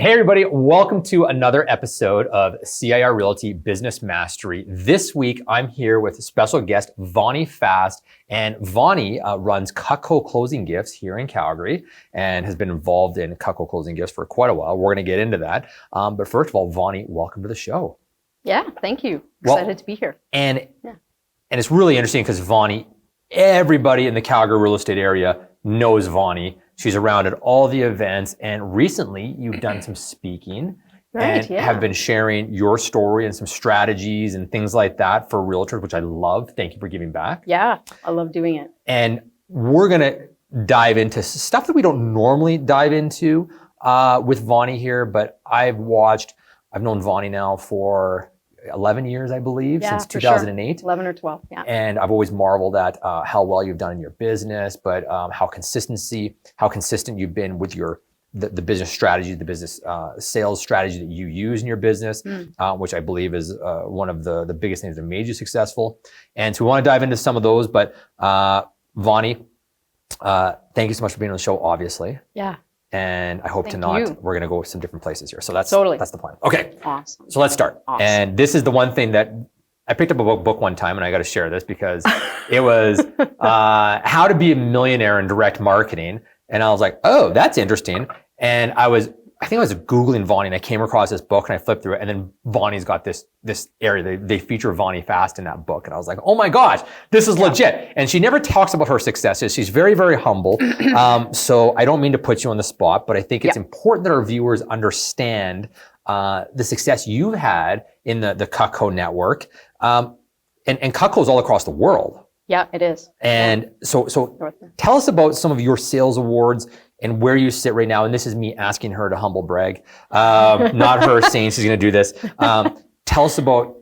Hey everybody, welcome to another episode of CIR Realty Business Mastery. This week, I'm here with special guest Vonny Fast, and Vonny runs Cutco Closing Gifts here in Calgary and has been involved in Cutco Closing Gifts for quite a while. We're going to get into that. But first of all, Vonny, welcome to the show. Yeah, thank you. Excited to be here. And it's really interesting because Vonny, everybody in the Calgary real estate area knows Vonny. She's around at all the events, and recently you've done some speaking and have been sharing your story and some strategies and things like that for realtors, which I love. Thank you for giving back. Yeah, I love doing it. And we're gonna dive into stuff that we don't normally dive into with Vonny here, but I've known Vonny now for 11 years, I believe, since 2008. Sure. 11 or 12, yeah. And I've always marveled at how well you've done in your business, but how consistent you've been with the business strategy, the business sales strategy that you use in your business, which I believe is one of the biggest things that made you successful. And so we want to dive into some of those, but Vonny, thank you so much for being on the show, obviously. Yeah. And I hope we're going to go some different places here. So that's the plan. Okay. Awesome. So let's start. Awesome. And this is the one thing that I picked up a book one time, and I got to share this because it was How to Be a Millionaire in Direct Marketing. And I was like, oh, that's interesting. And I think I was Googling Vonny, and I came across this book and I flipped through it, and then Vonny's got this area. They feature Vonny Fast in that book. And I was like, oh my gosh, this is legit. And she never talks about her successes. She's very, very humble. So I don't mean to put you on the spot, but I think it's important that our viewers understand the success you've had in the Cutco network. And Cutco is all across the world. Yeah, it is. And so tell us about some of your sales awards and where you sit right now. And this is me asking her to humble brag, not her saying she's going to do this. Tell us about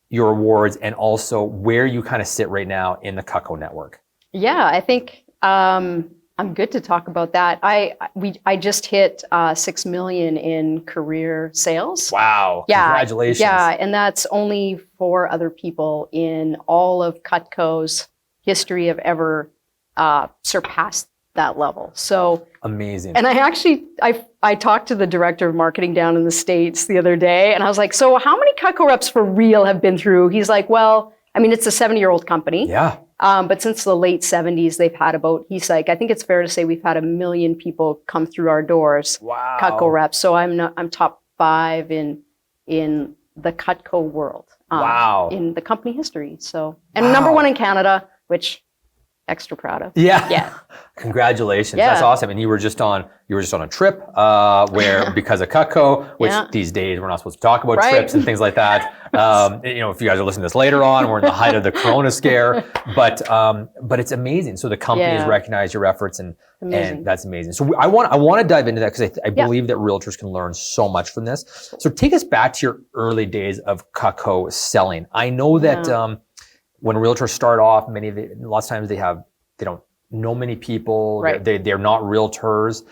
your awards and also where you kind of sit right now in the Cutco network. Yeah, I think I'm good to talk about that. I just hit 6 million in career sales. Wow! Yeah, congratulations. Yeah, and that's only 4 other people in all of Cutco's history have ever surpassed that level. So amazing. And I talked to the director of marketing down in the States the other day, and I was like, so how many Cutco reps for real have been through? He's like, well, I mean, it's a 70-year-old company. Yeah. But since the late 70s, they've had he's like, I think it's fair to say we've had 1 million people come through our doors. Wow. Cutco reps. So I'm top 5 in the Cutco world. Wow. In the company history. So, and number 1 in Canada, which extra proud of. Yeah. Congratulations. Yeah. That's awesome. And you were just on a trip where because of Cutco, which these days we're not supposed to talk about trips and things like that. If you guys are listening to this later on, we're in the height of the Corona scare, but it's amazing. So the company has recognized your efforts and that's amazing. So I want to dive into that because I believe that realtors can learn so much from this. So take us back to your early days of Cutco selling. I know that, when realtors start off, lots of times they don't know many people. Right. They're not realtors.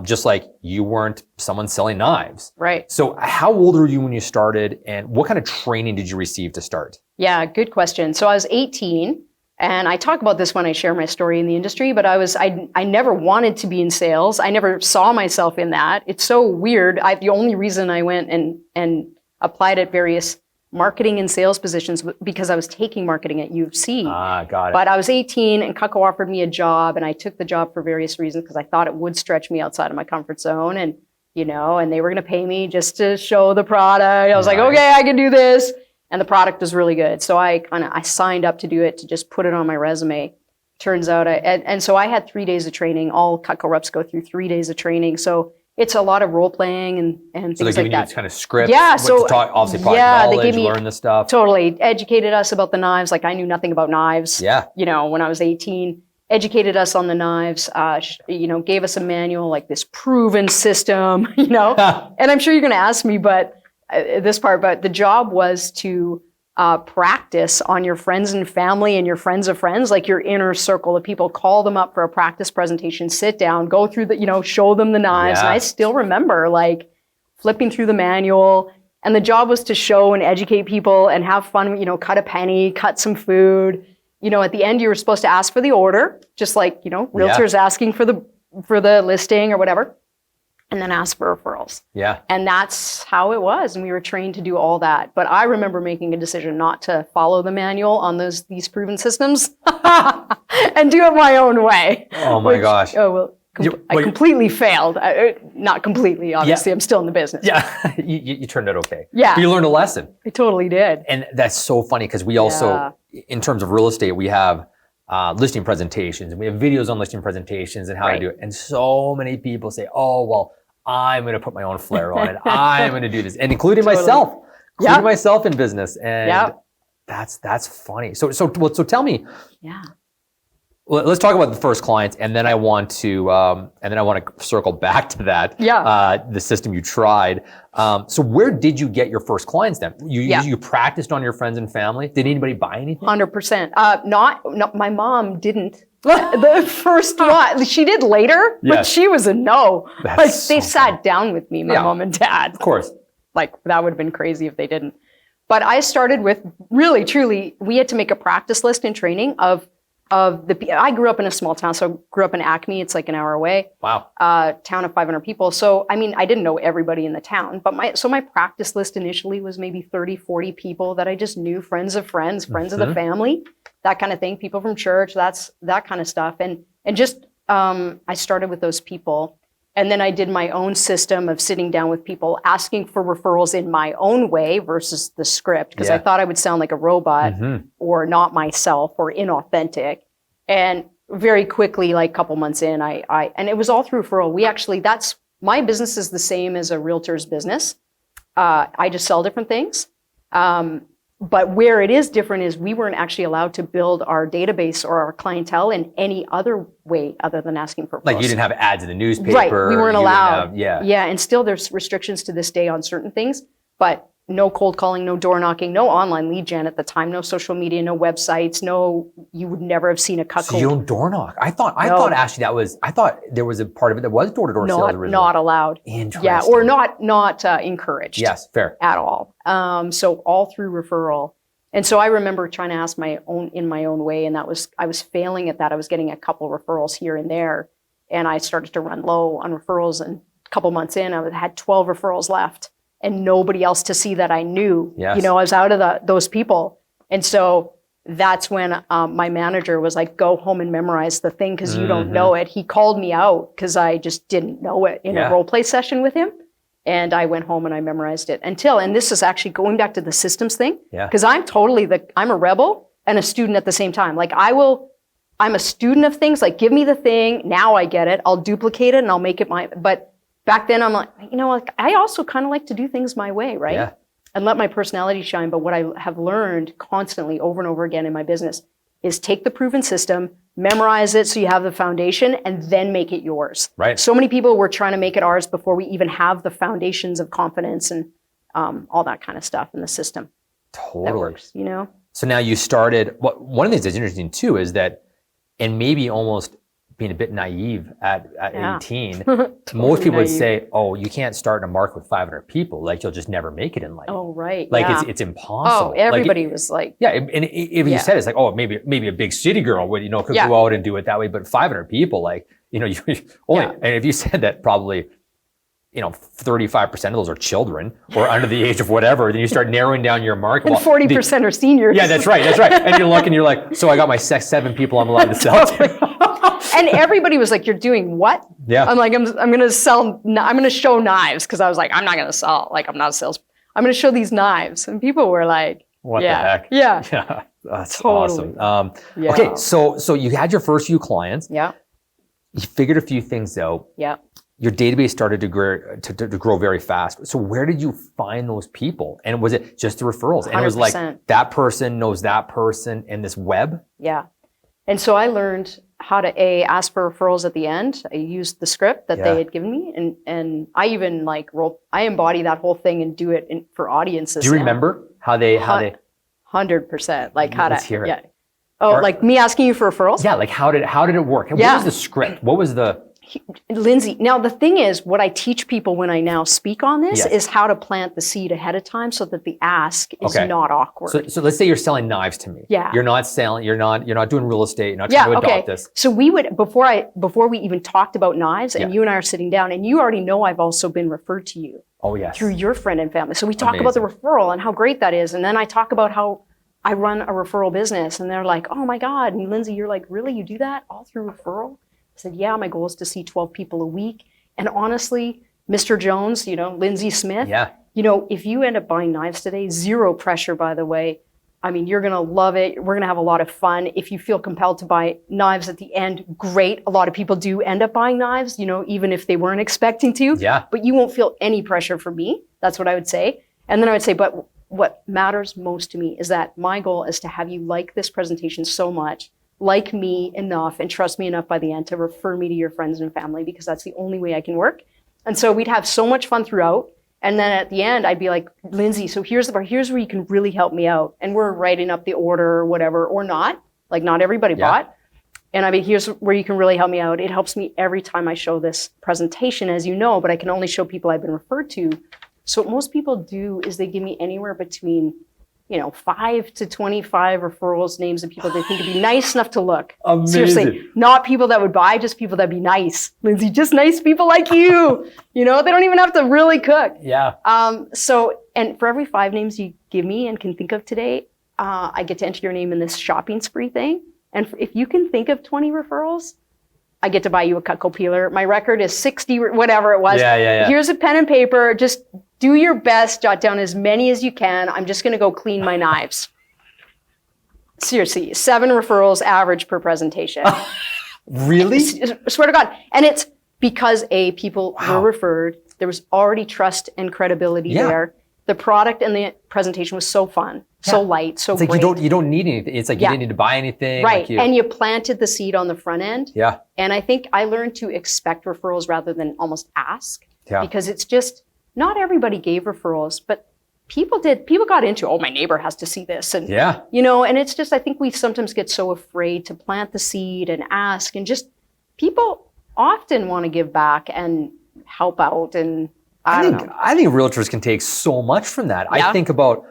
Just like you weren't someone selling knives. Right. So how old were you when you started, and what kind of training did you receive to start? Yeah, good question. So I was 18, and I talk about this when I share my story in the industry, but I never wanted to be in sales. I never saw myself in that. It's so weird. The only reason I went and applied at various marketing and sales positions because I was taking marketing at U of C. Got it. But I was 18 and Cutco offered me a job, and I took the job for various reasons because I thought it would stretch me outside of my comfort zone, and and they were going to pay me just to show the product. I was like, okay, I can do this. And the product was really good. So I signed up to do it, to just put it on my resume. Turns out and so I had 3 days of training. All Cutco reps go through 3 days of training. So it's a lot of role playing and things like that. So they're giving you kind of scripts. Yeah. So obviously product knowledge, they gave me, learn this stuff. Totally educated us about the knives. Like I knew nothing about knives. Yeah. When I was 18, educated us on the knives. Gave us a manual, like this proven system. And I'm sure you're going to ask me, but the job was to practice on your friends and family and your friends of friends, like your inner circle of people. Call them up for a practice presentation, sit down, go through show them the knives. And I still remember like flipping through the manual, and the job was to show and educate people and have fun, cut a penny, cut some food. At the end you were supposed to ask for the order, just like, realtors asking for the listing or whatever. and then ask for referrals. Yeah. And that's how it was. And we were trained to do all that. But I remember making a decision not to follow the manual on these proven systems and do it my own way. Oh my gosh. Oh, well, I completely failed. Not completely, obviously. Yeah. I'm still in the business. Yeah. you turned out okay. Yeah. But you learned a lesson. I totally did. And that's so funny because we also, in terms of real estate, we have listing presentations and we have videos on listing presentations and how to do it. And so many people say, oh, well, I'm going to put my own flair on it. I'm going to do this. And including myself in business. And that's funny. So tell me. Yeah. Let's talk about the first client, and then I want to circle back to that. The system you tried. So where did you get your first clients then? You practiced on your friends and family. Did anybody buy anything? 100%. Not my mom didn't. The first one, she did later, but she was a no. They sat down with me, my mom and dad. Of course. That would have been crazy if they didn't. But I started with really, truly, we had to make a practice list in training of I grew up in a small town, so I grew up in Acme. It's like an hour away. Wow. Town of 500 people. So, I mean, I didn't know everybody in the town, but my practice list initially was maybe 30, 40 people that I just knew, friends of friends, friends of the family, that kind of thing, people from church, that kind of stuff. And just, I started with those people. And then I did my own system of sitting down with people, asking for referrals in my own way versus the script, because I thought I would sound like a robot or not myself or inauthentic. And very quickly, like a couple months in, and it was all through referral. My business is the same as a realtor's business. I just sell different things. But where it is different is we weren't actually allowed to build our database or our clientele in any other way other than asking for referrals. Like you didn't have ads in the newspaper. Right, we weren't allowed. Yeah, and still there's restrictions to this day on certain things, but no cold calling, no door knocking, no online lead gen at the time, no social media, no websites, you would never have seen a Cutco. So you don't door knock? I thought actually I thought there was a part of it that was door-to-door sales originally. Not allowed. Interesting. Yeah, or not encouraged. Yes, fair. At all. So all through referral. And so I remember trying to ask in my own way, and I was failing at that. I was getting a couple referrals here and there, and I started to run low on referrals, and a couple months in, I had 12 referrals left. And nobody else to see that I knew. Yes. I was out of those people. And so that's when my manager was like, go home and memorize the thing because you don't know it. He called me out because I just didn't know it in a role play session with him. And I went home and I memorized it and this is actually going back to the systems thing. Because I'm a rebel and a student at the same time. Like I'm a student of things. Like give me the thing. Now I get it. I'll duplicate it and I'll make it but back then, I'm like, I also kind of like to do things my way, right? Yeah. And let my personality shine. But what I have learned constantly over and over again in my business is take the proven system, memorize it so you have the foundation, and then make it yours. Right. So many people were trying to make it ours before we even have the foundations of confidence and all that kind of stuff in the system. Totally. That works, So now you started, one of the things that's interesting too is that, and maybe almost being a bit naive at 18, most people would say, oh, you can't start in a market with 500 people. Like you'll just never make it in life. Oh, right. Like it's impossible. Oh, everybody was like. Yeah, and if you said it's like, oh, maybe a big city girl would, could go out and do it that way, but 500 people, like, you only, and if you said that probably, 35% of those are children or under the age of whatever, then you start narrowing down your market. And 40% are seniors. Yeah, that's right. And you're looking, you're like, so I got my 7 people I'm allowed to sell to. And everybody was like, you're doing what? Yeah. I'm like, I'm going to show knives. Cause I was like, I'm not going to sell. Like, I'm not a salesperson. I'm going to show these knives. And people were like, what the heck? Yeah. Yeah. That's totally awesome. Okay. So you had your first few clients. Yeah. You figured a few things out. Yeah. Your database started to grow very fast. So where did you find those people? And was it just the referrals? And 100%. it was like that person knows that person in this web? Yeah. And so I learned how to ask for referrals at the end. I used the script that they had given me, and I even I embody that whole thing and do it for audiences. Do you remember how they 100%? Like how Let's to hear it. Oh, like me asking you for referrals? Yeah, like how did it work? What was the script? What was the Lindsay, now the thing is, what I teach people when I now speak on this is how to plant the seed ahead of time so that the ask is not awkward. So let's say you're selling knives to me. Yeah. You're not doing real estate. You're not trying to adopt this. So we would, before we even talked about knives, and you and I are sitting down, and you already know I've also been referred to you. Oh, yes. Through your friend and family. So we talk about the referral and how great that is. And then I talk about how I run a referral business, and they're like, oh my God. And Lindsay, you're like, really? You do that all through referral? I said, yeah, my goal is to see 12 people a week. And honestly, Mr. Jones, Lindsay Smith, if you end up buying knives today, zero pressure, by the way. I mean, you're going to love it. We're going to have a lot of fun. If you feel compelled to buy knives at the end, great. A lot of people do end up buying knives, even if they weren't expecting to. Yeah. But you won't feel any pressure from me. That's what I would say. And then I would say, but what matters most to me is that my goal is to have you like this presentation so much, like me enough, and trust me enough by the end to refer me to your friends and family, because that's the only way I can work. And so we'd have so much fun throughout. And then at the end, I'd be like, Lindsay, so here's where you can really help me out. And we're writing up the order or whatever, or not. Like, not everybody bought. And I mean, here's where you can really help me out. It helps me every time I show this presentation, as you know, but I can only show people I've been referred to. So what most people do is they give me anywhere between 5 to 25 referrals, names of people they think would be nice enough to look. Amazing. Seriously, not people that would buy, just people that'd be nice. Lindsay, just nice people like you. They don't even have to really cook. Yeah. And for every 5 names you give me and can think of today, I get to enter your name in this shopping spree thing. And if you can think of 20 referrals, I get to buy you a Cutco peeler. My record is 60, whatever it was. Yeah. Here's a pen and paper. Just do your best, jot down as many as you can. I'm just going to go clean my knives. Seriously, 7 referrals average per presentation. Really? Swear to God. And it's because people were referred. There was already trust and credibility there. The product and the presentation was so fun, so light, so it's like great. you don't need anything. It's like you didn't need to buy anything. Right. And you planted the seed on the front end. Yeah. And I think I learned to expect referrals rather than almost ask. Yeah. Because it's just, not everybody gave referrals, but people did. People got into, my neighbor has to see this. And, and it's just, I think we sometimes get so afraid to plant the seed and ask, and just people often want to give back and help out. And I think realtors can take so much from that. Yeah. I think about,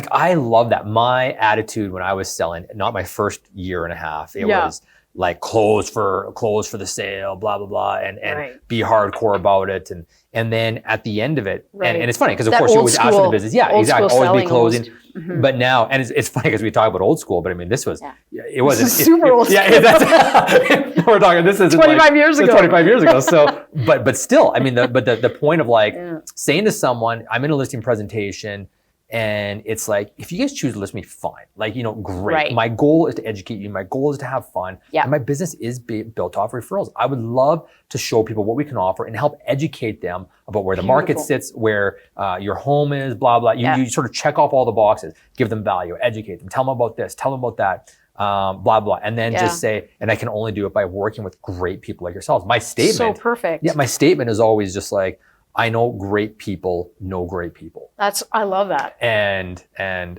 I love that. My attitude when I was selling, not my first year and a half, it was like close for the sale, blah, blah, blah, and be hardcore about it. And then at the end of it, and it's funny because of course you're always out of the business. Yeah, exactly. Always be closing. Mm-hmm. But now, and it's funny because we talk about old school, but I mean, this was, it wasn't super old school. Yeah, that's, we're talking, this is 25 years ago. 25 years ago. So, but still, I mean, the point of saying to someone, I'm in a listing presentation, and it's like, if you guys choose to list me, fine. Great. Right. My goal is to educate you. My goal is to have fun. Yeah. And my business is built off referrals. I would love to show people what we can offer and help educate them about where the market sits, where your home is, blah, blah. You sort of check off all the boxes, give them value, educate them, tell them about this, tell them about that, blah, blah. And then just say, and I can only do it by working with great people like yourselves. My statement. So perfect. Yeah, my statement is always just like, I know great people know great people. I love that. And then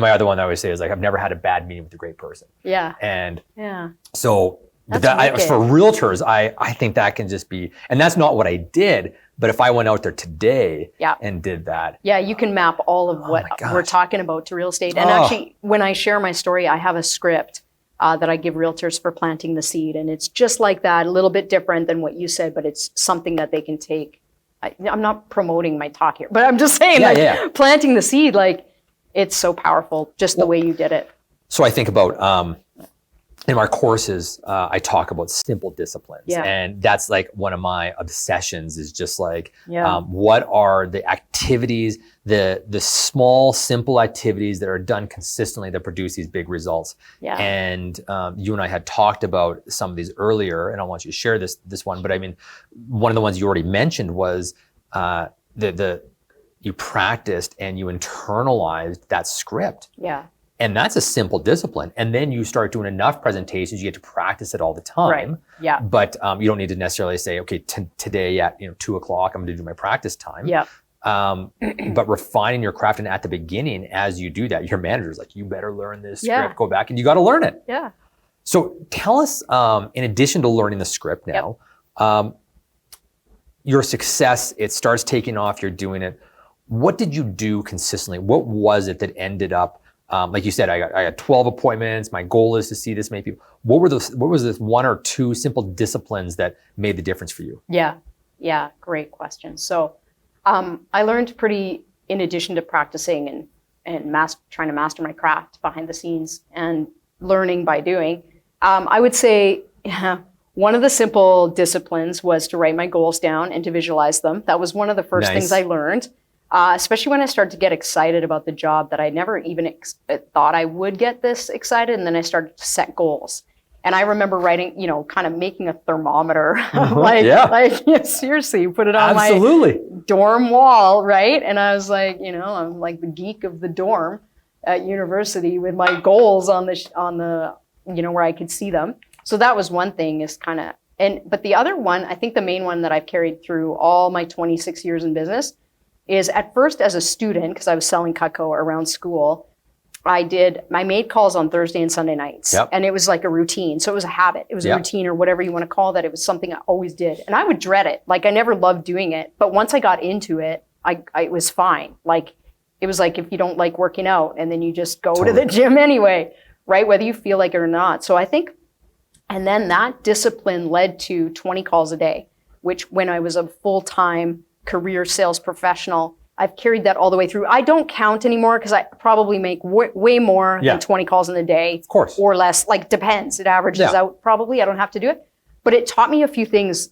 my other one I always say is I've never had a bad meeting with a great person. Yeah. And for so realtors, I think that can just be, and that's not what I did, but if I went out there today and did that. Yeah, you can map all of what we're talking about to real estate. And actually, when I share my story, I have a script that I give realtors for planting the seed. And it's just like that, a little bit different than what you said, but it's something that they can take. I'm not promoting my talk here, but I'm just saying, planting the seed, it's so powerful, just the way you did it. So I think about, in my courses, I talk about simple disciplines, and that's one of my obsessions is just what are the activities, the small, simple activities that are done consistently that produce these big results. Yeah. And you and I had talked about some of these earlier, and I want you to share this one, but I mean, one of the ones you already mentioned was you practiced and you internalized that script. Yeah. And that's a simple discipline. And then you start doing enough presentations, you get to practice it all the time. Right. Yeah. But you don't need to necessarily say, okay, today at 2:00, I'm going to do my practice time. Yeah. But refining your craft, and at the beginning, as you do that, your manager's like, you better learn this script, go back, and you got to learn it. Yeah. So tell us, in addition to learning the script now, your success, it starts taking off, you're doing it. What did you do consistently? What was it that ended up, like you said, I got 12 appointments. My goal is to see this many people. What was this one or two simple disciplines that made the difference for you? Yeah, great question. So I learned in addition to practicing and trying to master my craft behind the scenes and learning by doing, I would say one of the simple disciplines was to write my goals down and to visualize them. That was one of the first things I learned, especially when I started to get excited about the job that I never even thought I would get this excited. And then I started to set goals. And I remember writing, kind of making a thermometer, seriously, put it on my dorm wall, right? And I was like, I'm like the geek of the dorm at university with my goals on the where I could see them. So that was one thing is but the other one, I think the main one that I've carried through all my 26 years in business is at first as a student, because I was selling Cutco around school, I made calls on Thursday and Sunday nights. Yep. And it was like a routine. So it was a habit. It was a routine or whatever you want to call that. It was something I always did. And I would dread it. Like I never loved doing it. But once I got into it, it was fine. Like it was like if you don't like working out and then you just go to the gym anyway, right? Whether you feel like it or not. So I think, and then that discipline led to 20 calls a day, which when I was a full-time career sales professional, I've carried that all the way through. I don't count anymore because I probably make way more than 20 calls in a day. Of course. Or less. Like depends. It averages out probably. I don't have to do it. But it taught me a few things.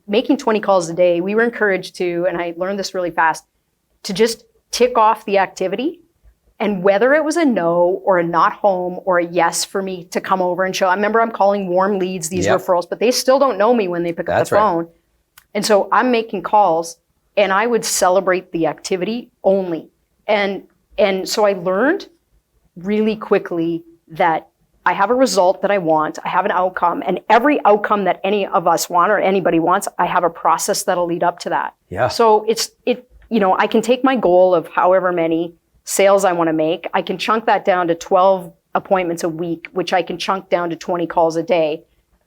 Making 20 calls a day, we were encouraged to, and I learned this really fast, to just tick off the activity. And whether it was a no or a not home or a yes for me to come over and show. I remember I'm calling warm leads, these referrals, but they still don't know me when they pick up the phone. And so I'm making calls. And I would celebrate the activity only. And so I learned really quickly that I have a result that I want, I have an outcome, and every outcome that any of us want or anybody wants, I have a process that'll lead up to that. Yeah. So I can take my goal of however many sales I want to make, I can chunk that down to 12 appointments a week, which I can chunk down to 20 calls a day.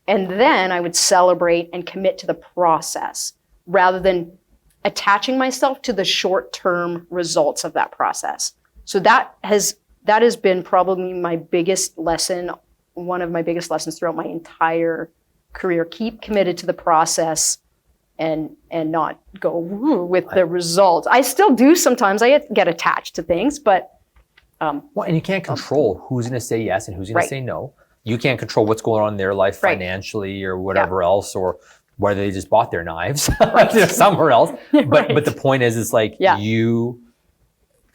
And then I would celebrate and commit to the process rather than attaching myself to the short-term results of that process. So that has been probably my biggest lesson, one of my biggest lessons throughout my entire career. Keep committed to the process and not go with the result. I still do sometimes. I get attached to things, but and you can't control who's going to say yes and who's going to say no. You can't control what's going on in their life financially or whatever else, or whether they just bought their knives somewhere else. But the point is like you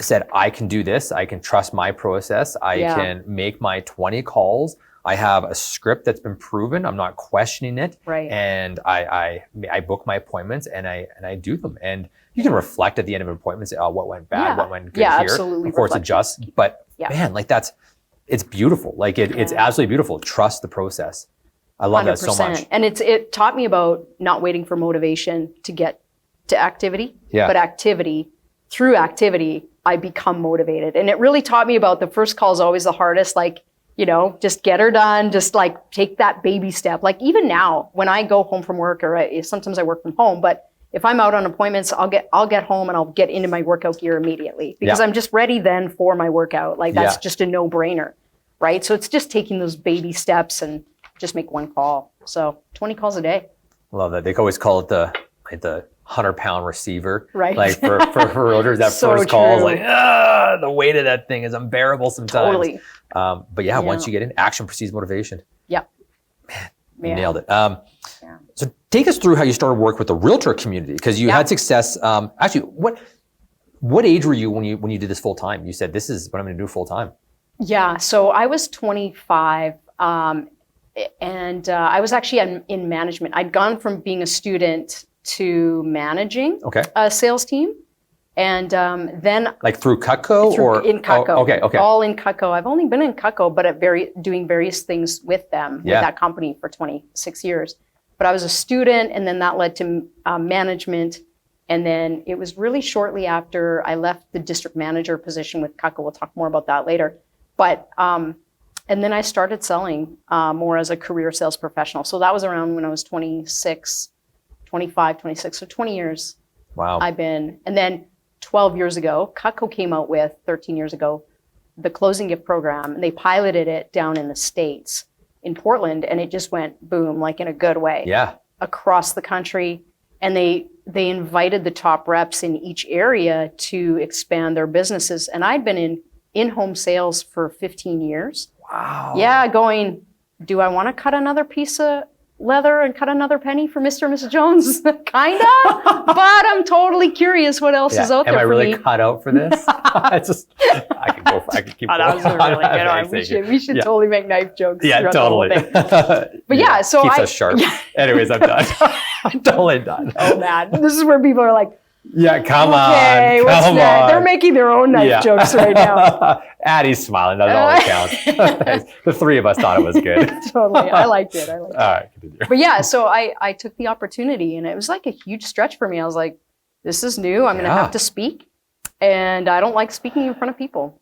said, I can do this. I can trust my process. I can make my 20 calls. I have a script that's been proven. I'm not questioning it. Right. And I book my appointments and I do them. And you can reflect at the end of an appointment, say, oh, what went bad, what went good here. Absolutely. Of course, adjust. But man, like it's beautiful. Like it's absolutely beautiful. Trust the process. I love 100%. That so much. And it taught me about not waiting for motivation to get to activity, but through activity, I become motivated. And it really taught me about the first call is always the hardest, like, just get her done, just like take that baby step. Like even now when I go home from work or sometimes I work from home, but if I'm out on appointments, I'll get home and I'll get into my workout gear immediately because I'm just ready then for my workout. Like that's just a no-brainer, right? So it's just taking those baby steps and just make one call. So 20 calls a day. Love that. They always call it the 100-pound receiver. Right. Like for realtors, that so first call is like, the weight of that thing is unbearable sometimes. Totally. But once you get in, action precedes motivation. Yep. Man, you nailed it. So take us through how you started work with the realtor community, because you had success. Actually, what age were you when you did this full time? You said, this is what I'm going to do full time. Yeah. So I was 25. And I was actually in management. I'd gone from being a student to managing a sales team. And then... Like through Cutco or? In Cutco. Oh, okay. All in Cutco. I've only been in Cutco, but doing various things with them, with that company for 26 years. But I was a student, and then that led to management. And then it was really shortly after I left the district manager position with Cutco. We'll talk more about that later. But... And then I started selling more as a career sales professional. So that was around when I was 26, 25, 26. So 20 years Wow. I've been. And then 12 years ago, Cutco came out with, 13 years ago, the closing gift program. And they piloted it down in the States, in Portland. And it just went boom, like in a good way. Yeah. Across the country. And they invited the top reps in each area to expand their businesses. And I'd been in-home sales for 15 years. Wow. Yeah, going, do I want to cut another piece of leather and cut another penny for Mr. and Mrs. Jones? Kinda. But I'm totally curious what else is out there Am I for really me. cut out for this? I could keep Oh, going. that was a really good one. We should totally make knife jokes. Yeah, throughout the whole totally. thing. But yeah, so keeps us sharp. Yeah. Anyways, I'm done. I'm totally done. Oh man, this is where people are like, yeah, come okay, on. what's Come next? on. They're making their own knife jokes right now. Addie's smiling. That's all that counts. The three of us thought it was good. Totally. I liked it. All right, continue. But yeah, so I took the opportunity, and it was like a huge stretch for me. I was like, this is new. I'm going to have to speak, and I don't like speaking in front of people.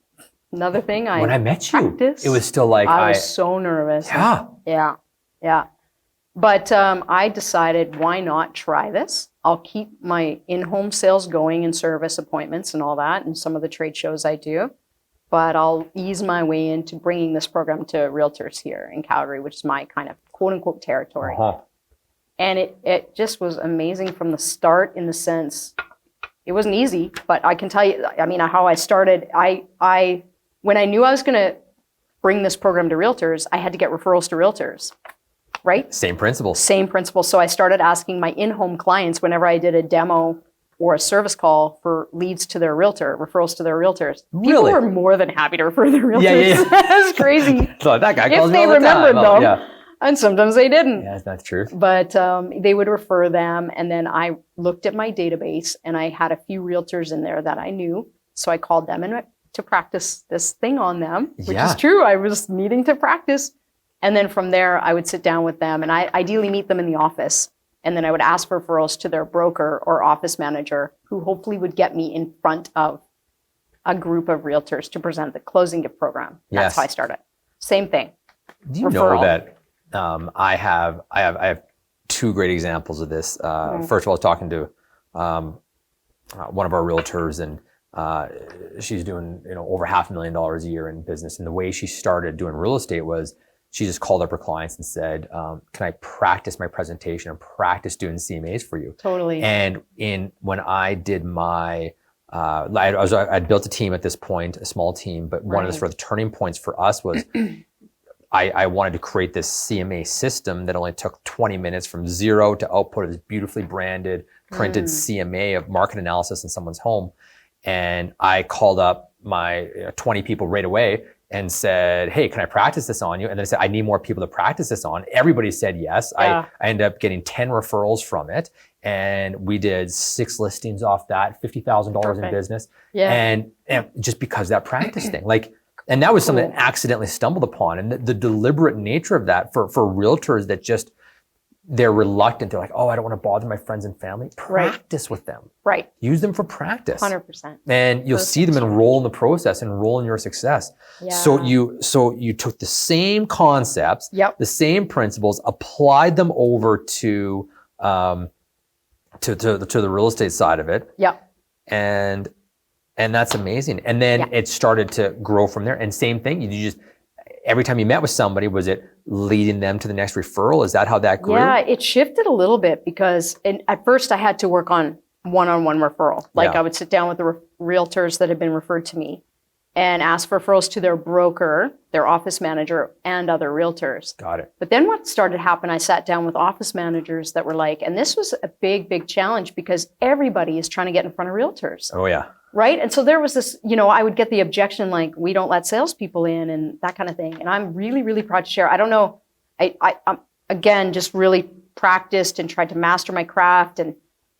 Another thing when I met you, practice, it was still like I was so nervous. Yeah. But I decided, why not try this? I'll keep my in-home sales going and service appointments and all that, and some of the trade shows I do. But I'll ease my way into bringing this program to realtors here in Calgary, which is my kind of quote-unquote territory. And it just was amazing from the start, in the sense, it wasn't easy, but I can tell you, I mean, how I started, when I knew I was going to bring this program to realtors, I had to get referrals to realtors, right? Same principle. Same principle. So I started asking my in-home clients whenever I did a demo or a service call for leads to their realtor, referrals to their realtors. People Really? were more than happy to refer their realtors. Yeah. That's crazy. So that guy If calls me they all the remembered time. them. Yeah. And sometimes they didn't. Yeah, that's true. But they would refer them. And then I looked at my database, and I had a few realtors in there that I knew. So I called them in to practice this thing on them, which is true. I was needing to practice. And then from there, I would sit down with them, and I ideally meet them in the office. And then I would ask for referrals to their broker or office manager, who hopefully would get me in front of a group of realtors to present the closing gift program. That's how I started. Same thing. Do you know that I have two great examples of this. First of all, I was talking to one of our realtors, and she's doing over $500,000 a year in business. And the way she started doing real estate was, she just called up her clients and said, can I practice my presentation and practice doing CMAs for you? Totally. And when I did my, I'd built a team at this point, a small team, but one of the sort of turning points for us was I wanted to create this CMA system that only took 20 minutes from zero to output of this beautifully branded, printed CMA of market analysis in someone's home. And I called up my 20 people right away and said, hey, can I practice this on you? And then I said, I need more people to practice this on. Everybody said yes. I ended up getting 10 referrals from it. And we did 6 listings off that, $50,000 in business. Yeah. And just because that practice thing, and that was something that I accidentally stumbled upon. And the deliberate nature of that for realtors that just, they're reluctant. They're like, oh, I don't want to bother my friends and family. Practice with them. Right. Use them for practice. 100%. And you'll see them enroll in the process, enroll in your success. Yeah. So you took the same concepts, the same principles, applied them over to the real estate side of it. Yep. And that's amazing. And then it started to grow from there. And same thing, you just, every time you met with somebody, was it leading them to the next referral? Is that how that grew? Yeah, it shifted a little bit, because at first I had to work on one-on-one referral. I would sit down with the realtors that had been referred to me and ask for referrals to their broker, their office manager, and other realtors. Got it. But then what started to happen, I sat down with office managers that were like, and this was a big, big challenge, because everybody is trying to get in front of realtors. Oh, yeah. Right? And so there was this, I would get the objection, like, we don't let salespeople in and that kind of thing. And I'm really, really proud to share. I don't know. I'm, again, just really practiced and tried to master my craft and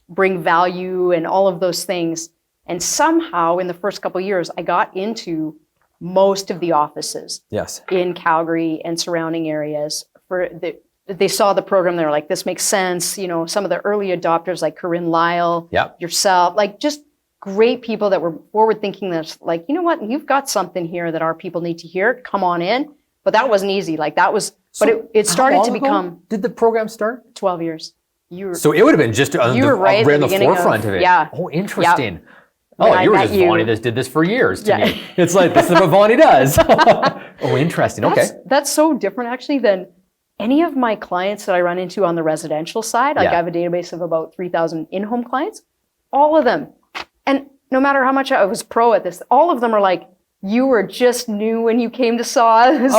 bring value and all of those things. And somehow in the first couple of years, I got into most of the offices in Calgary and surrounding areas. They saw the program. They were like, this makes sense. Some of the early adopters, like Corinne Lyle, yourself, just great people that were forward thinking, that's like, you know what, you've got something here that our people need to hear. Come on in. But that wasn't easy. Like that was, but it started to become. Did the program start? 12 years. So it would have been just right in the forefront of it. Yeah. Oh, interesting. Yep. Oh, you were just Vonny that did this for years to me. It's like, this is what Vonny does. Oh, interesting. Okay. That's so different actually than any of my clients that I run into on the residential side. Like I have a database of about 3,000 in-home clients. All of them. And no matter how much I was pro at this, all of them are like, you were just new when you came to see us.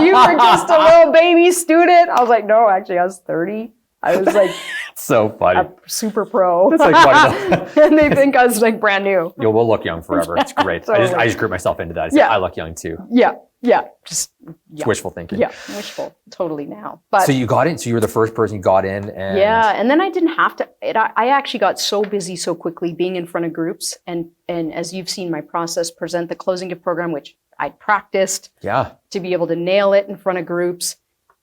You were just a little baby student. I was like, no, actually, I was 30. I was like, so funny. A super pro. It's like funny. And they think I was like brand new. We'll look young forever. It's great. Totally. I just group myself into that. I look young too. Yeah. Just it's wishful thinking. Yeah, wishful. Totally now. But so you got in. So you were the first person you got in. And and then I didn't have to. I actually got so busy so quickly being in front of groups. And as you've seen my process, present the closing gift program, which I practiced to be able to nail it in front of groups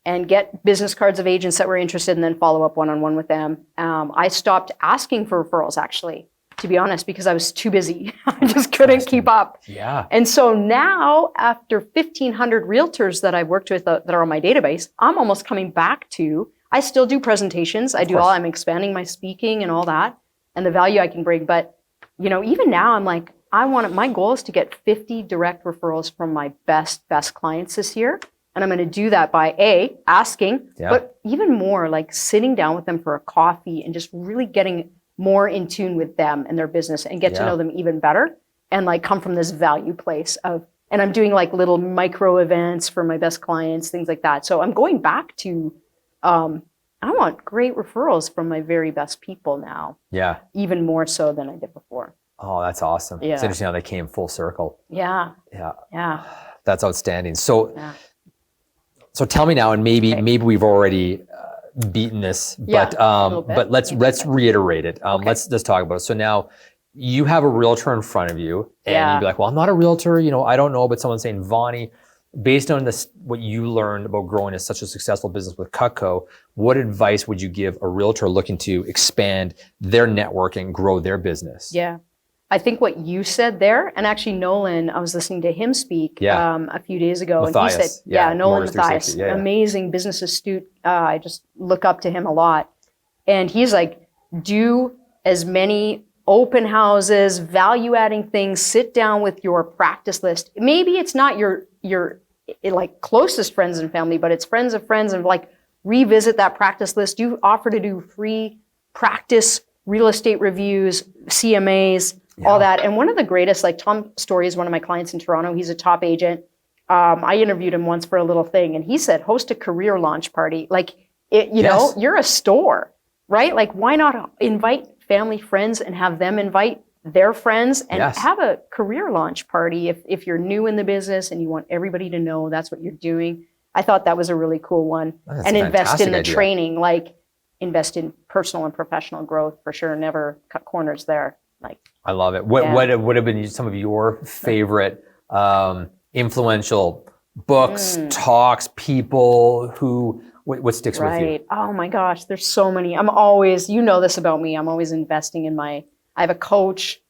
and get business cards of agents that were interested and then follow up one-on-one with them. I stopped asking for referrals, actually, to be honest, because I was too busy. I just couldn't keep up. Yeah. And so now, after 1,500 realtors that I've worked with that are on my database, I'm almost coming back to, I still do presentations. I'm expanding my speaking and all that and the value I can bring. But, even now I'm like, my goal is to get 50 direct referrals from my best clients this year. And I'm going to do that by asking, but even more like sitting down with them for a coffee and just really getting more in tune with them and their business and get to know them even better and like come from this value place of, and I'm doing like little micro events for my best clients, things like that. So I'm going back to, I want great referrals from my very best people now. Yeah. Even more so than I did before. Oh, that's awesome. Yeah. It's interesting how they came full circle. Yeah. That's outstanding. So tell me now, and maybe we've already beaten this, but let's reiterate it. Let's talk about it. So now you have a realtor in front of you, and you'd be like, "Well, I'm not a realtor. I don't know." But someone's saying, "Vonny, based on this, what you learned about growing as such a successful business with Cutco, what advice would you give a realtor looking to expand their network and grow their business?" Yeah. I think what you said there, and actually Nolan, I was listening to him speak a few days ago, Matthias. And he said, Nolan Matthias, amazing business astute. I just look up to him a lot. And he's like, do as many open houses, value-adding things, sit down with your practice list. Maybe it's not your like closest friends and family, but it's friends of friends, and like revisit that practice list. You offer to do free practice real estate reviews, CMAs, all that. And one of the greatest, like Tom Story is one of my clients in Toronto. He's a top agent. I interviewed him once for a little thing, and he said, host a career launch party. Like, you're a store, right? Like, why not invite family, friends, and have them invite their friends and have a career launch party if you're new in the business and you want everybody to know that's what you're doing. I thought that was a really cool one. And invest in the training, like invest in personal and professional growth for sure. Never cut corners there. Like, I love it. What would have been some of your favorite influential books, talks, people who, what sticks with you? Oh my gosh, there's so many. I'm always, this about me, I'm always investing in I have a coach,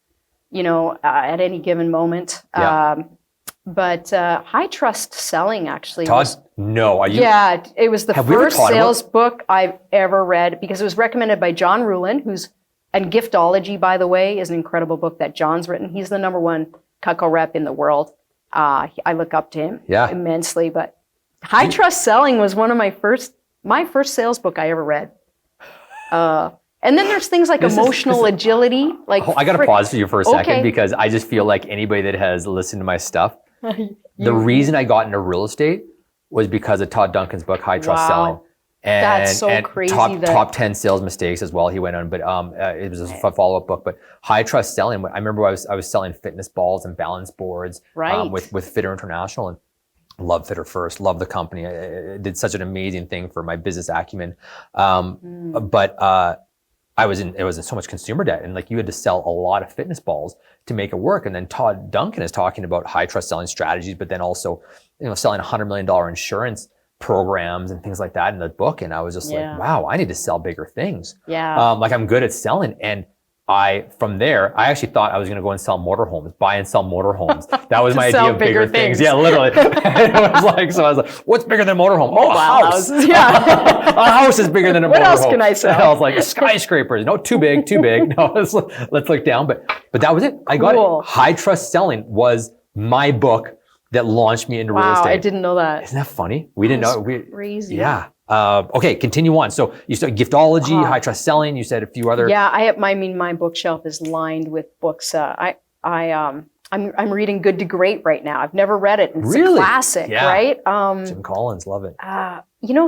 at any given moment. But high trust selling actually. Todd? No, are you? Yeah, it was the first sales book I've ever read because it was recommended by John Ruhlin, and Giftology, by the way, is an incredible book that John's written. He's the #1 Cutco rep in the world. I look up to him immensely. But high trust selling was one of my first sales book I ever read. And then there's things like emotional agility. Like I got to pause for you for a second because I just feel like anybody that has listened to my stuff, the reason I got into real estate was because of Todd Duncan's book, High Trust Selling. And, that's so crazy. Top 10 sales mistakes as well. He went on, but it was a follow-up book. But High Trust Selling. I remember I was selling fitness balls and balance boards with Fitter International, and love Fitter First. Love the company. It did such an amazing thing for my business acumen. But I was in so much consumer debt, and like you had to sell a lot of fitness balls to make it work. And then Todd Duncan is talking about high trust selling strategies, but then also selling $100 million insurance programs and things like that in the book. And I was just like, wow, I need to sell bigger things. Like I'm good at selling. And from there, I actually thought I was going to go and sell motorhomes, buy and sell motorhomes. That was my idea sell of bigger things. Yeah, literally. It was like, so I was like, what's bigger than a motorhome? Oh, a house. Yeah. A house is bigger than a motorhome. What else can I sell? I was like, skyscrapers. No, too big, too big. No, let's look down. But that was it. I got it. High Trust Selling was my book that launched me into real estate. Wow, I didn't know that. Isn't that funny? We didn't know. Crazy. Yeah. Okay, continue on. So you said giftology, high trust selling. You said a few other. Yeah, my bookshelf is lined with books. I'm reading Good to Great right now. I've never read it. It's a classic, right? Jim Collins, love it.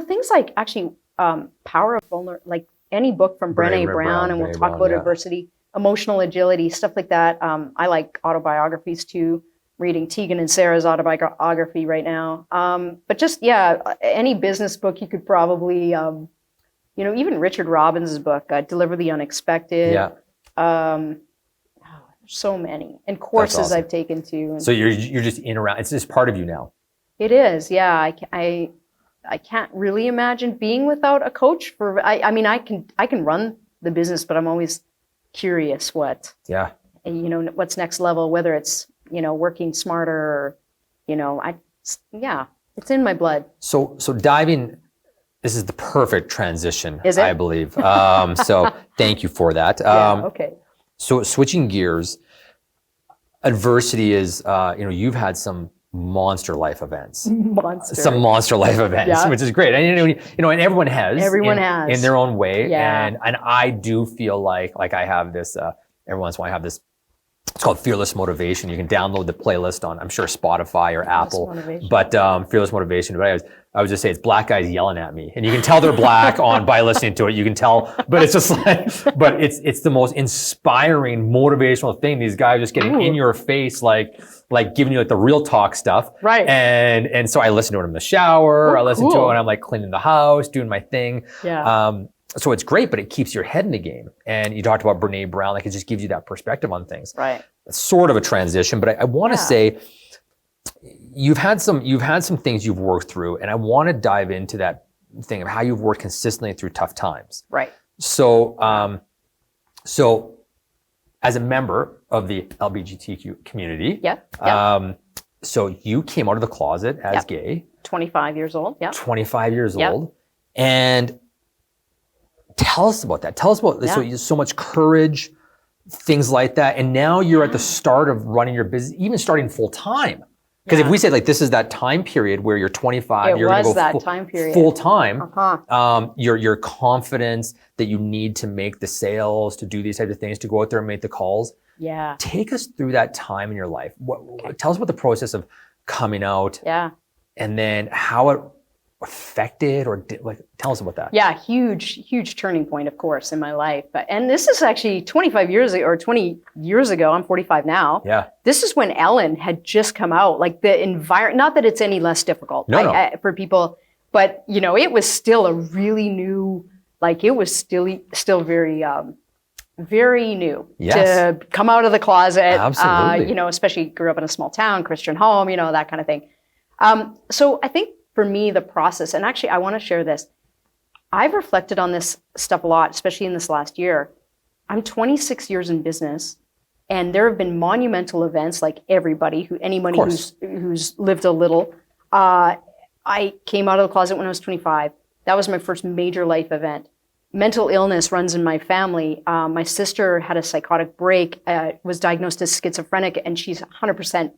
Things like actually Power of Vulnerability, like any book from Brené Brown, and we'll talk about adversity, emotional agility, stuff like that. I like autobiographies too. Reading Tegan and Sarah's autobiography right now. But just, any business book you could probably, even Richard Robbins' book, Deliver the Unexpected. Yeah. So many. And courses awesome. I've taken too. And so you're just in around, it's just part of you now. It is, yeah. I can't really imagine being without a coach I can run the business, but I'm always curious what's next level, whether it's, working smarter, or, it's in my blood. So diving, this is the perfect transition, is it? I believe. So thank you for that. Okay. So switching gears, adversity is, you've had some monster life events. Some monster life events, which is great. And, and everyone has. In their own way. Yeah. And I do feel like I have this, every once in a while I have this, it's called Fearless Motivation. You can download the playlist on, I'm sure, Spotify or Apple. But Fearless Motivation. But I would just say it's black guys yelling at me, and you can tell they're black by listening to it. You can tell, but it's just but it's the most inspiring, motivational thing. These guys just getting in your face, like giving you the real talk stuff. Right. And so I listen to it in the shower. I listen to it when I'm cleaning the house, doing my thing. Yeah. So it's great, but it keeps your head in the game. And you talked about Brené Brown, it just gives you that perspective on things. Right. It's sort of a transition, but I want to say you've had some things you've worked through, and I want to dive into that thing of how you've worked consistently through tough times. Right. So, as a member of the LGBTQ community, so you came out of the closet as gay. 25 years old. Yeah. 25 years old, and tell us about that. Tell us about so much courage, things like that. And now you're at the start of running your business, even starting full time. Because if we say this is that time period where you're 25, you're going to go full time. Your confidence that you need to make the sales, to do these types of things, to go out there and make the calls. Yeah. Take us through that time in your life. Tell us about the process of coming out. Yeah. And then how it affected, or tell us about that. Yeah, huge turning point, of course, in my life. And this is actually 25 years ago, or 20 years ago. I'm 45 now. Yeah. This is when Ellen had just come out. the environment, not that it's any less difficult for people, but it was still a really new, it was still very, very new to come out of the closet. Absolutely. Especially grew up in a small town, Christian home, that kind of thing. So I think, for me, the process, and actually I want to share this. I've reflected on this stuff a lot, especially in this last year. I'm 26 years in business, and there have been monumental events like anybody who's lived a little. I came out of the closet when I was 25. That was my first major life event. Mental illness runs in my family. My sister had a psychotic break, was diagnosed as schizophrenic, and she's 100%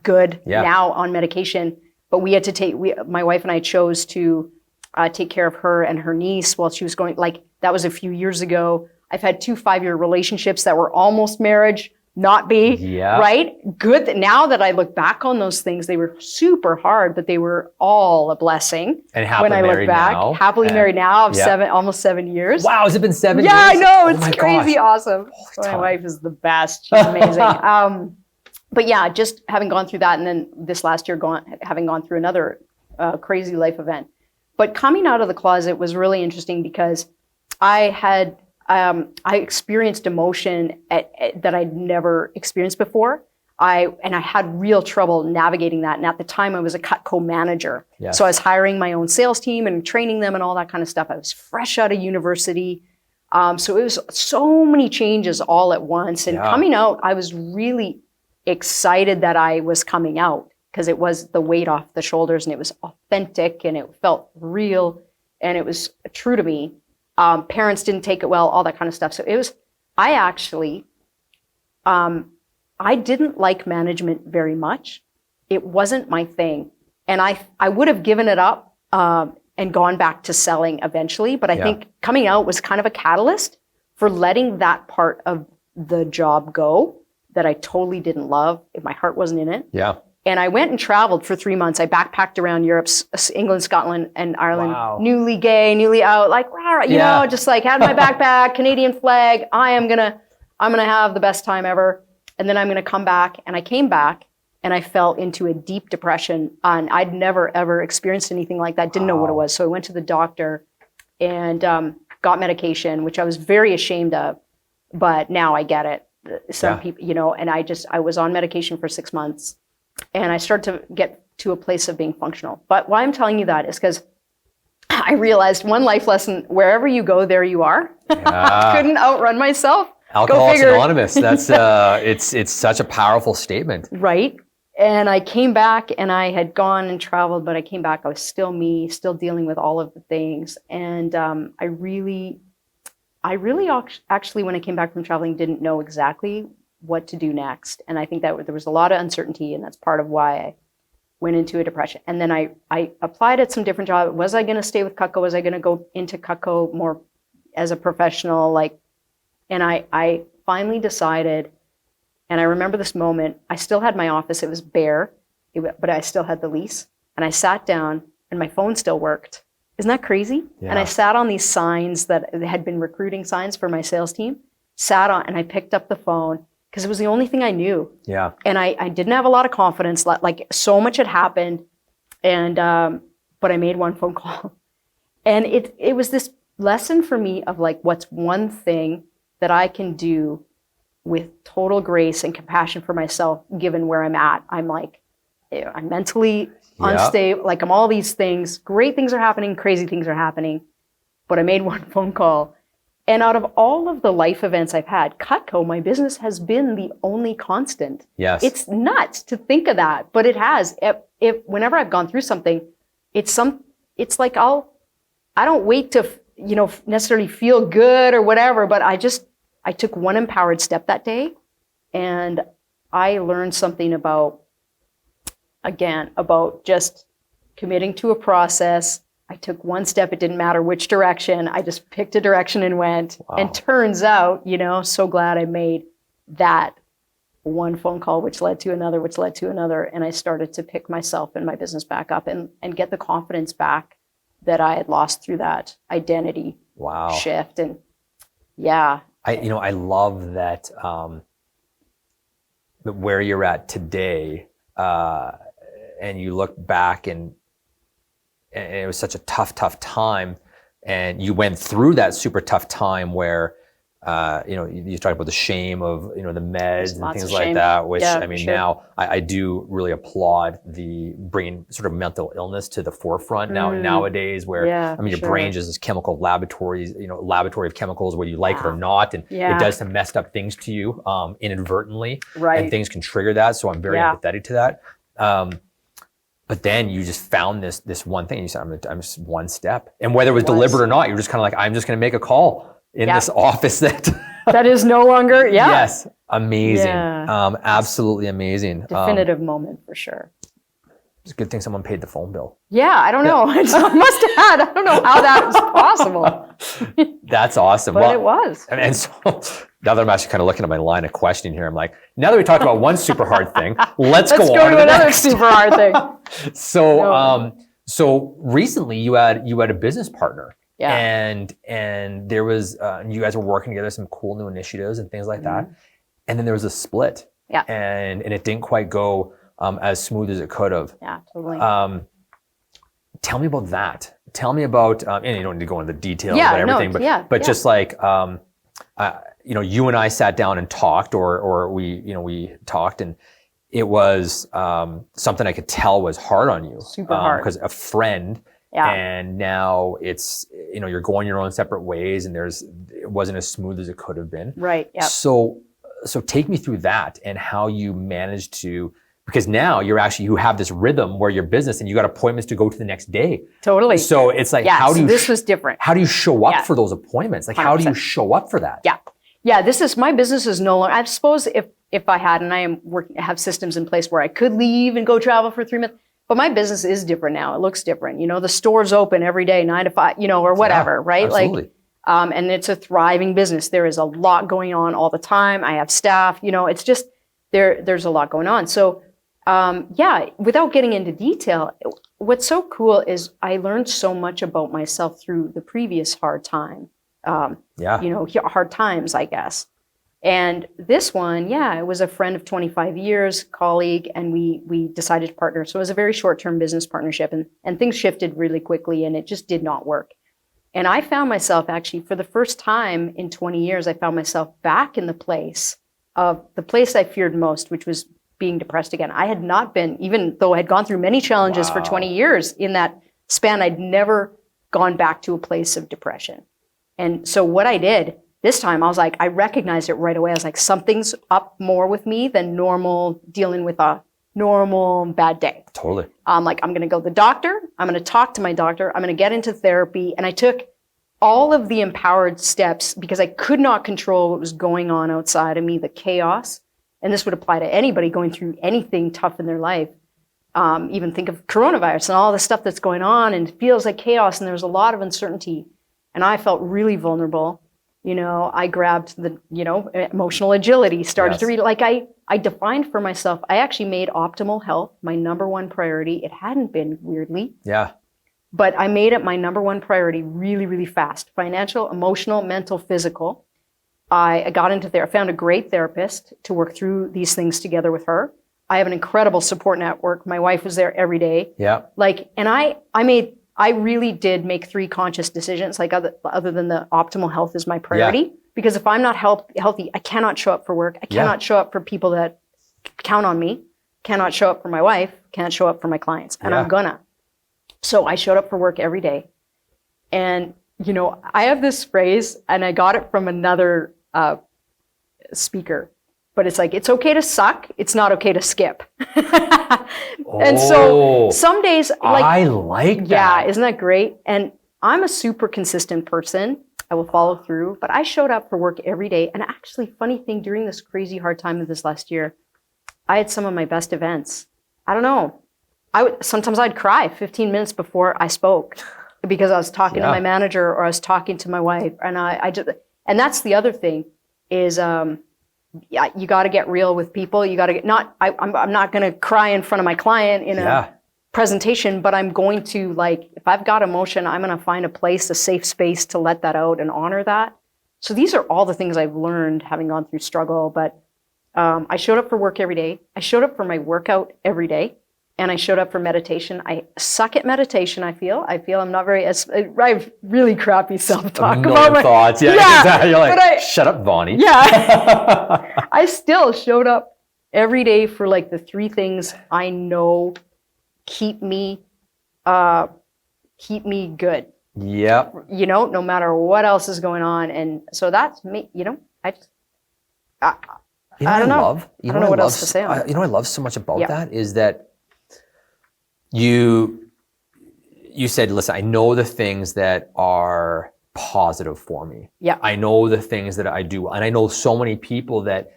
good now on medication. But we had to my wife and I chose to take care of her and her niece while she was going, that was a few years ago. I've had 2 5-year relationships that were almost marriage, not be, right? Good. Now that I look back on those things, they were super hard, but they were all a blessing. And happily when I look back, now. Happily married now of almost 7 years. Wow, has it been 7 years? Yeah, I know. It's crazy awesome. My wife is the best. She's amazing. But yeah, just having gone through that, and then this last year having gone through another crazy life event. But coming out of the closet was really interesting because I experienced emotion that I'd never experienced before. I had real trouble navigating that. And at the time, I was a Cutco manager. Yes. So I was hiring my own sales team and training them and all that kind of stuff. I was fresh out of university. So it was so many changes all at once. And coming out, I was really excited that I was coming out because it was the weight off the shoulders and it was authentic and it felt real and it was true to me. Parents didn't take it well, all that kind of stuff. So it was, I actually, I didn't like management very much. It wasn't my thing. And I would have given it up and gone back to selling eventually. But I think coming out was kind of a catalyst for letting that part of the job go that I totally didn't love if my heart wasn't in it. Yeah. And I went and traveled for 3 months. I backpacked around Europe, England, Scotland, and Ireland. Newly gay, newly out, like, you know, just like had my backpack, Canadian flag. I'm gonna have the best time ever. And then I'm gonna come back. And I came back and I fell into a deep depression. And I'd never, ever experienced anything like that. Didn't know what it was. So I went to the doctor and got medication, which I was very ashamed of. But now I get it. Some people, you know, and I was on medication for 6 months. And I started to get to a place of being functional. But why I'm telling you that is because I realized one life lesson, wherever you go, there you are. I couldn't outrun myself. Alcoholics Anonymous. That's it's such a powerful statement. Right. And I came back and I had gone and traveled, but I came back, I was still me, still dealing with all of the things. And I really actually, when I came back from traveling, didn't know exactly what to do next. And I think that there was a lot of uncertainty, and that's part of why I went into a depression. And then I applied at some different jobs. Was I going to stay with Cutco? Was I going to go into Cutco more as a professional? And I finally decided, and I remember this moment, I still had my office. It was bare, but I still had the lease. And I sat down and my phone still worked. Isn't that crazy? Yeah. And I sat on these signs that had been recruiting signs for my sales team, and I picked up the phone, because it was the only thing I knew. Yeah. And I didn't have a lot of confidence. Like so much had happened. And, but I made one phone call. And it was this lesson for me of like, what's one thing that I can do with total grace and compassion for myself, given where I'm at. I'm like, I'm mentally unstable. Like I'm all these things. Great things are happening. Crazy things are happening. But I made one phone call. And out of all of the life events I've had, Cutco, my business, has been the only constant. Yes. It's nuts to think of that, but it has. If whenever I've gone through something, it's like I don't wait to, necessarily feel good or whatever, but I took one empowered step that day, and I learned something about just committing to a process. I took one step. It didn't matter which direction. I just picked a direction and went. Wow. And turns out, so glad I made that one phone call, which led to another, which led to another. And I started to pick myself and my business back up and get the confidence back that I had lost through that identity shift. And I love that where you're at today, and you look back and it was such a tough time, and you went through that super tough time where, you talk about the shame of, the meds and things like that, which now I do really applaud the bringing sort of mental illness to the forefront nowadays, where, your brain is this chemical laboratory of chemicals, whether you like it or not. And it does some messed up things to you, inadvertently, and things can trigger that. So I'm very empathetic to that. But then you just found this one thing. You said, I'm just one step. And whether it was deliberate or not, you're just kind of like, I'm just going to make a call in this office that is no longer, Yes. Amazing. Absolutely amazing. Definitive moment for sure. It's a good thing someone paid the phone bill. Yeah, I don't know. I must have had. I don't know how that was possible. That's awesome. But it was. And so now that I'm actually kind of looking at my line of questioning here, I'm like, now that we talked about one super hard thing, let's go on to another super hard thing. So recently you had a business partner. Yeah. And there was, you guys were working together, some cool new initiatives and things like that. And then there was a split. Yeah. And it didn't quite go as smooth as it could have. Yeah, totally. Tell me about that. Tell me about, and you don't need to go into the details about everything, but just like, you and I sat down and talked, or we talked, and it was something I could tell was hard on you. Super hard. Because a friend Yeah. And now it's, you're going your own separate ways, and it wasn't as smooth as it could have been. Right. Yeah. So take me through that and how you managed to, because now you have this rhythm where your business and you got appointments to go to the next day. Totally. So it's like, this was different. How do you show up for those appointments? Like, 100%. How do you show up for that? Yeah. Yeah. My business is no longer, I suppose if I had, and I have systems in place where I could leave and go travel for 3 months, but my business is different now. It looks different. The store's open every day, 9 to 5, or whatever, right? Absolutely. Like, and it's a thriving business. There is a lot going on all the time. I have staff, it's just, there's a lot going on. So, without getting into detail, what's so cool is I learned so much about myself through the previous hard time. Hard times, I guess. And this one, it was a friend of 25 years, colleague, and we decided to partner. So it was a very short-term business partnership, and things shifted really quickly, and it just did not work. And I found myself actually, for the first time in 20 years, I found myself back in the place I feared most, which was being depressed again. I had not been, even though I had gone through many challenges for 20 years in that span, I'd never gone back to a place of depression. And so what I did this time, I was like, I recognized it right away. I was like, something's up more with me than normal, dealing with a normal bad day. Totally. I'm like, I'm going to go to the doctor. I'm going to talk to my doctor. I'm going to get into therapy. And I took all of the empowered steps because I could not control what was going on outside of me, the chaos. And this would apply to anybody going through anything tough in their life. Even think of coronavirus and all the stuff that's going on, and it feels like chaos, and there's a lot of uncertainty. And I felt really vulnerable. I grabbed the, emotional agility, started to read it. Like I defined for myself, I actually made optimal health my number one priority. It hadn't been, weirdly. Yeah. But I made it my number one priority really, really fast. Financial, emotional, mental, physical. I got into there. I found a great therapist to work through these things together with her. I have an incredible support network. My wife was there every day. Yeah. And I really did make 3 conscious decisions, like other than the optimal health is my priority. Yeah. Because if I'm not healthy, I cannot show up for work. I cannot show up for people that count on me, cannot show up for my wife, can't show up for my clients. And I'm gonna. So I showed up for work every day. And, I have this phrase, and I got it from another speaker, but it's like, it's okay to suck. It's not okay to skip. And so some days, I like that. Yeah, isn't that great? And I'm a super consistent person. I will follow through, but I showed up for work every day. And actually, funny thing, during this crazy hard time of this last year, I had some of my best events. I don't know. Sometimes I'd cry 15 minutes before I spoke because I was talking to my manager or I was talking to my wife. And and that's the other thing is, you got to get real with people. You got to I'm not going to cry in front of my client in a presentation, but I'm going to, if I've got emotion, I'm going to find a safe space to let that out and honor that. So these are all the things I've learned having gone through struggle. But I showed up for work every day. I showed up for my workout every day. And I showed up for meditation. I suck at meditation, I feel. I'm not very, I have really crappy self-talk about my thoughts. Yeah. You're like, shut up, Vonny. Yeah. I still showed up every day for the 3 things I know keep me good. Yep. No matter what else is going on. And so that's me, I don't know. I don't know what else to say on it. I love so much about that is that you said, listen, I know the things that are positive for me. Yeah. I know the things that I do. And I know so many people that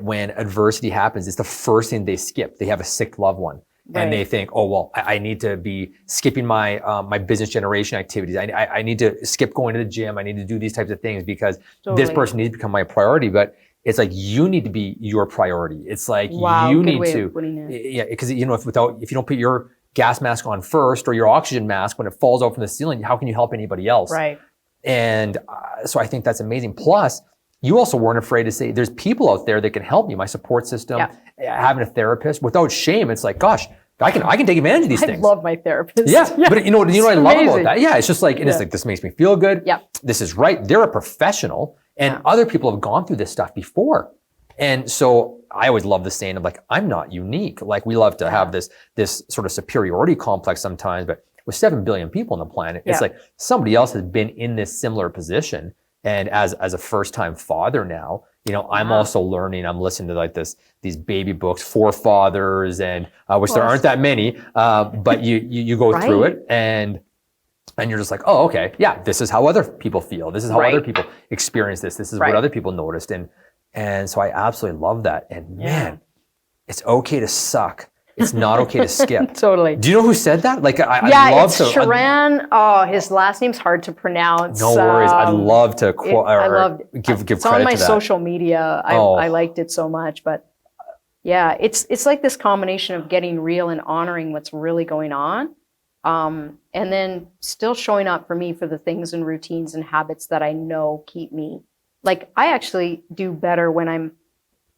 when adversity happens, it's the first thing they skip. They have a sick loved one. Right. And they think, oh, well, I need to be skipping my my business generation activities. I need to skip going to the gym. I need to do these types of things because this person needs to become my priority. But it's like you need to be your priority. It's like you need to. Yeah, because if you don't put your gas mask on first or your oxygen mask when it falls out from the ceiling, how can you help anybody else? Right. And so I think that's amazing. Plus, you also weren't afraid to say, there's people out there that can help me. My support system, having a therapist without shame. It's like, gosh, I can take advantage of these things. I love my therapist. Yeah. But you know what I love about that? Yeah. It's just like, it's like, this makes me feel good. Yeah. This is right. They're a professional and other people have gone through this stuff before. And so I always love the saying of I'm not unique. We love to have this sort of superiority complex sometimes, but with 7 billion people on the planet, it's like somebody else has been in this similar position. And as a first-time father now, I'm also learning. I'm listening to like these baby books, Forefathers, and which there aren't that many, but you go through it, and you're just like, oh, okay, yeah, this is how other people feel. This is how other people experience this. This is what other people noticed, and so I absolutely love that. And man, it's okay to suck. It's not okay to skip. Totally. Do you know who said that? Like, I love it's Sharan. His last name's hard to pronounce. No worries. I'd love to quote give credit to that. It's on my social media. I liked it so much. But yeah, it's like this combination of getting real and honoring what's really going on. And then still showing up for me for the things and routines and habits that I know keep me. Like, I actually do better when I'm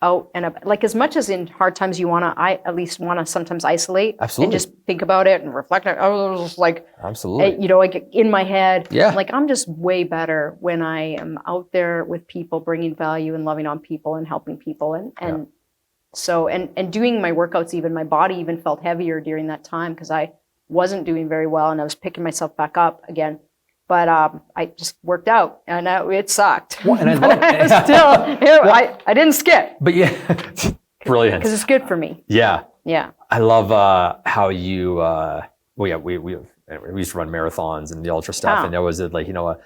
out and about. Like, as much as in hard times I at least want to sometimes isolate and just think about it and reflect. I was like, absolutely, I get in my head. Yeah. Like, I'm just way better when I am out there with people, bringing value and loving on people and helping people. And so, and doing my workouts, even my body even felt heavier during that time because I wasn't doing very well and I was picking myself back up again. But I just worked out, and it sucked. Well, and I love it. I didn't skip. But yeah, brilliant. Because it's good for me. Yeah. Yeah. I love how you. We used to run marathons and the ultra stuff, and there was like a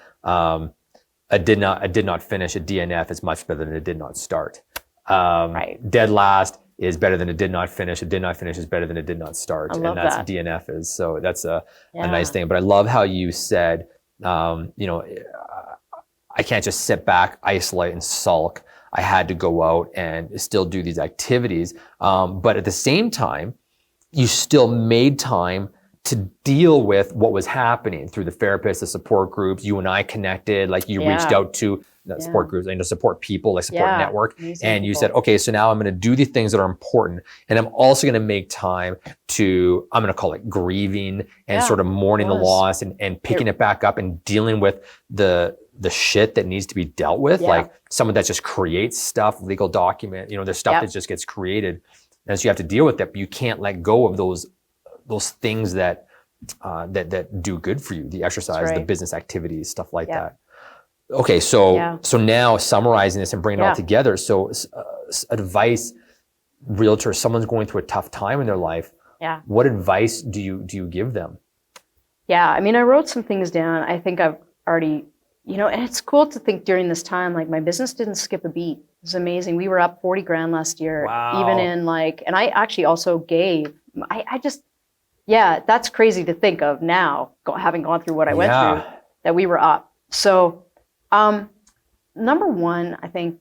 did not finish a DNF is much better than a did not start. Dead last is better than a did not finish. A did not finish is better than a did not start, and that's what DNF is. So that's a nice thing. But I love how you said. I can't just sit back, isolate, and sulk. I had to go out and still do these activities. But at the same time, you still made time to deal with what was happening through the therapists, the support groups. You and I connected, like you reached out to support groups and to support people, like support network. And you said, okay, so now I'm going to do the things that are important. And I'm also going to make time to, I'm going to call it grieving and sort of mourning the loss and picking it back up and dealing with the shit that needs to be dealt with. Like someone that just creates stuff, legal document, there's stuff that just gets created. And so you have to deal with that, but you can't let go of those things that do good for you, the exercise, the business activities, stuff like that. Okay, so now summarizing this and bringing it all together. So advice, realtor, someone's going through a tough time in their life. Yeah. What advice do you give them? Yeah, I mean, I wrote some things down. I think I've already, and it's cool to think during this time, like my business didn't skip a beat. It was amazing. We were up 40 grand last year, even in and I actually also gave, that's crazy to think of now, having gone through what I went through, that we were up. So, number one, I think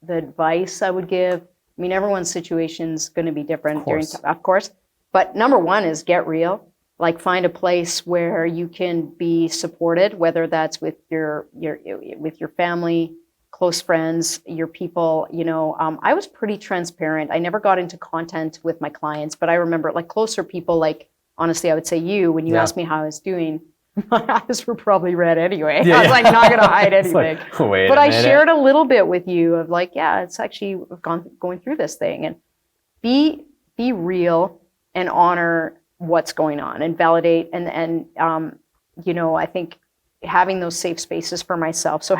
the advice I would give, I mean, everyone's situation's going to be different of course, but number one is get real. Like, find a place where you can be supported, whether that's with your family, close friends, your people. I was pretty transparent. I never got into content with my clients, but I remember like closer people, like honestly, I would say when you asked me how I was doing, my eyes were probably red anyway. I was like not going to hide anything. But I shared a little bit with you of like, it's actually going through this thing, and be real and honor what's going on and validate and I think having those safe spaces for myself. So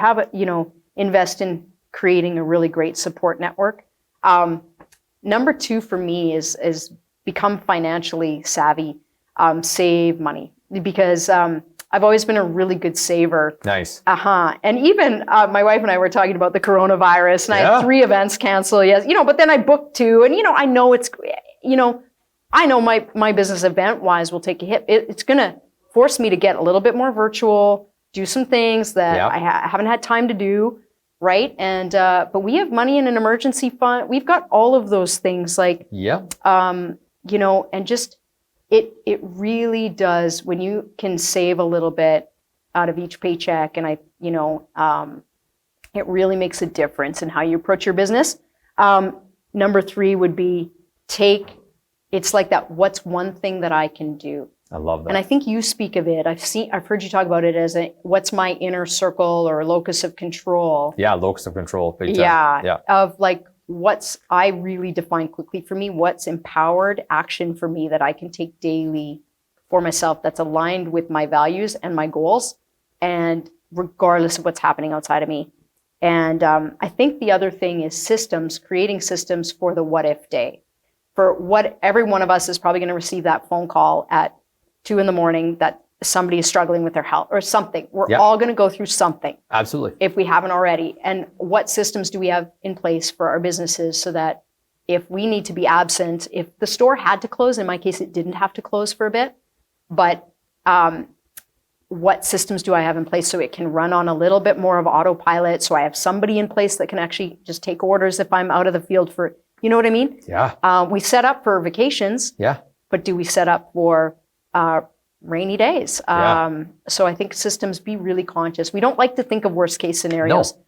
invest in creating a really great support network. Number two for me is become financially savvy, save money, because I've always been a really good saver. Nice. And even my wife and I were talking about the coronavirus, and I had 3 events canceled. Yes, but then I booked 2, and I know it's, I know my business event wise will take a hit. It's going to force me to get a little bit more virtual, do some things that I haven't had time to do. Right. And, but we have money in an emergency fund. We've got all of those things and just, it really does, when you can save a little bit out of each paycheck, and it really makes a difference in how you approach your business. Number 3 would be it's like that, what's one thing that I can do? I love that. And I think you speak of it. I've heard you talk about it as what's my inner circle or locus of control. Yeah, locus of control. Big time. Yeah. Of like, I really define quickly for me, what's empowered action for me that I can take daily for myself that's aligned with my values and my goals, and regardless of what's happening outside of me. And I think the other thing is systems, creating systems for the what if day. For what every one of us is probably going to receive that phone call at 2 a.m. that somebody is struggling with their health or something. We're all going to go through something. Absolutely. If we haven't already. And what systems do we have in place for our businesses so that if we need to be absent, if the store had to close, in my case, it didn't have to close for a bit, but what systems do I have in place so it can run on a little bit more of autopilot, so I have somebody in place that can actually just take orders if I'm out of the field for, you know what I mean? Yeah. We set up for vacations, but do we set up for rainy days? So I think systems, be really conscious. We don't like to think of worst case scenarios. No.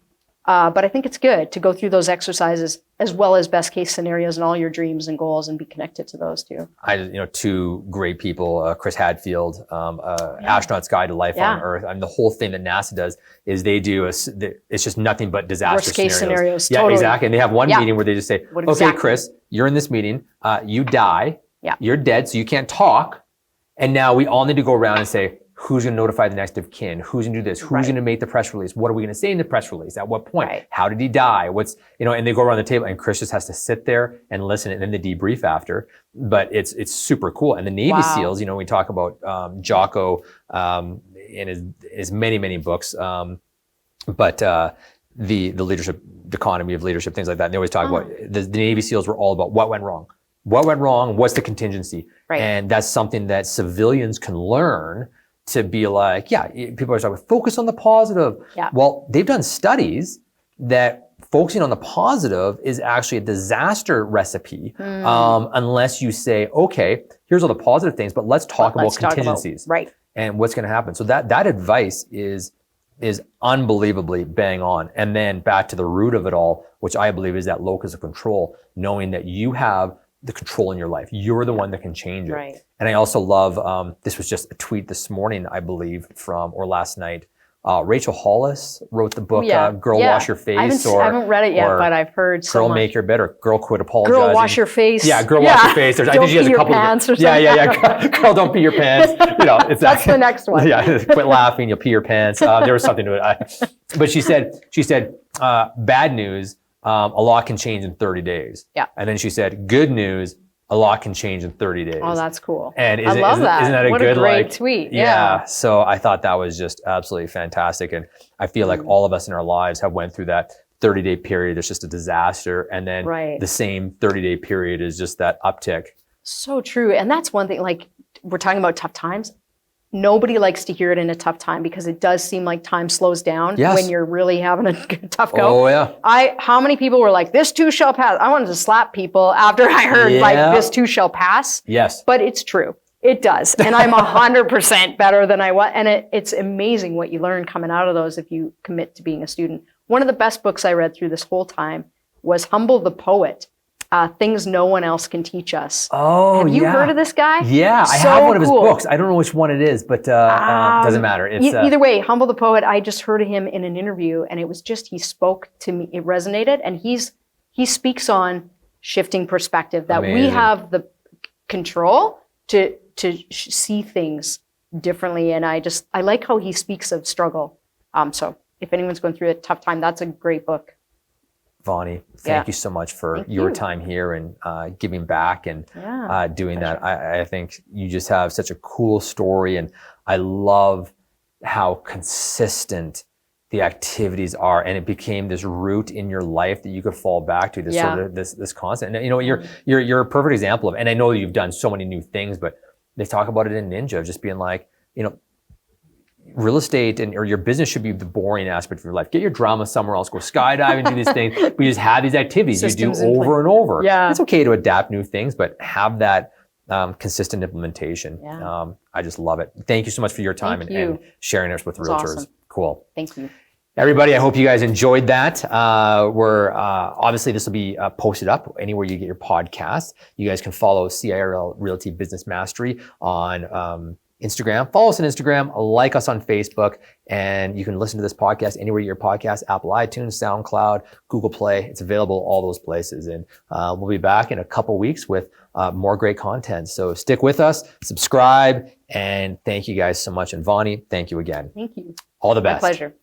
But I think it's good to go through those exercises as well as best case scenarios and all your dreams and goals and be connected to those too. Two great people, Chris Hadfield, Astronaut's Guide to Life on Earth. I mean, the whole thing that NASA does is they do, it's just nothing but disaster worst case scenarios. Yeah, totally. Exactly. And they have one meeting where they just say, okay, Chris, you're in this meeting, you die, you're dead, so you can't talk. And now we all need to go around and say, who's going to notify the next of kin? Who's going to do this? Who's going to make the press release? What are we going to say in the press release? At what point? How did he die? What's, and they go around the table and Chris just has to sit there and listen and then they debrief after. But it's super cool. And the Navy SEALs, we talk about Jocko in his many, many books. But the leadership, the economy of leadership, things like that. And they always talk about the Navy SEALs were all about what went wrong. What went wrong? What's the contingency? And that's something that civilians can learn to be like, people are talking, focus on the positive. Well, they've done studies that focusing on the positive is actually a disaster recipe, unless you say, okay, here's all the positive things, but let's talk about contingencies and what's going to happen. So that advice is unbelievably bang on. And then back to the root of it all, which I believe is that locus of control, knowing that you have the control in your life. You're the one that can change it. And I also love, this was just a tweet this morning, I believe, or last night. Rachel Hollis wrote the book, Girl Wash Your Face. I haven't read it yet, but I've heard so Girl much. Make Your Bed, or Girl Quit Apologizing. Girl Wash Your Face. Yeah, Girl Wash Your Face. I think she has a couple of Girl Don't Pee Your Pants. It's that's the next one. Quit laughing, you'll pee your pants. There was something to it. But she said, bad news, a lot can change in 30 days. And then she said, good news, a lot can change in 30 days. Oh, that's cool. And I love that. Isn't that a what good a great tweet. Yeah. So I thought that was just absolutely fantastic. And I feel like all of us in our lives have went through that 30-day period. It's just a disaster. And then the same 30-day period is just that uptick. So true. And that's one thing, like we're talking about tough times. Nobody likes to hear it in a tough time because it does seem like time slows down when you're really having a tough go. Oh, yeah. How many people were like, this too shall pass? I wanted to slap people after I heard this too shall pass. Yes. But it's true. It does. And I'm 100% better than I was. And it's amazing what you learn coming out of those if you commit to being a student. One of the best books I read through this whole time was Humble the Poet. Things No One Else Can Teach Us. Oh, have you heard of this guy? Yeah, I have one of his books. I don't know which one it is, but doesn't matter. It's, either way, Humble the Poet, I just heard of him in an interview, and it was just, he spoke to me, it resonated, and he speaks on shifting perspective, that we have the control to see things differently, and I like how he speaks of struggle. So if anyone's going through a tough time, that's a great book. Vonny, thank you so much for your time here and giving back and doing that. I think you just have such a cool story, and I love how consistent the activities are, and it became this root in your life that you could fall back to, this sort of this constant. And you're a perfect example of, and I know you've done so many new things, but they talk about it in Ninja, just being like, real estate or your business should be the boring aspect of your life. Get your drama somewhere else. Go skydiving, do these things. But you just have these activities systems you do over and over. Yeah. It's okay to adapt new things, but have that consistent implementation. Yeah. I just love it. Thank you so much for your time and sharing us with Realtors. Awesome. Cool. Thank you. Everybody, I hope you guys enjoyed that. We're obviously this will be posted up anywhere you get your podcasts. You guys can follow CIRL Realty Business Mastery on Instagram. Follow us on Instagram, like us on Facebook, and you can listen to this podcast anywhere you get your podcast, Apple iTunes, SoundCloud, Google Play. It's available all those places. And we'll be back in a couple weeks with more great content. So stick with us, subscribe, and thank you guys so much. And Vonny, thank you again. Thank you. All the best. My pleasure.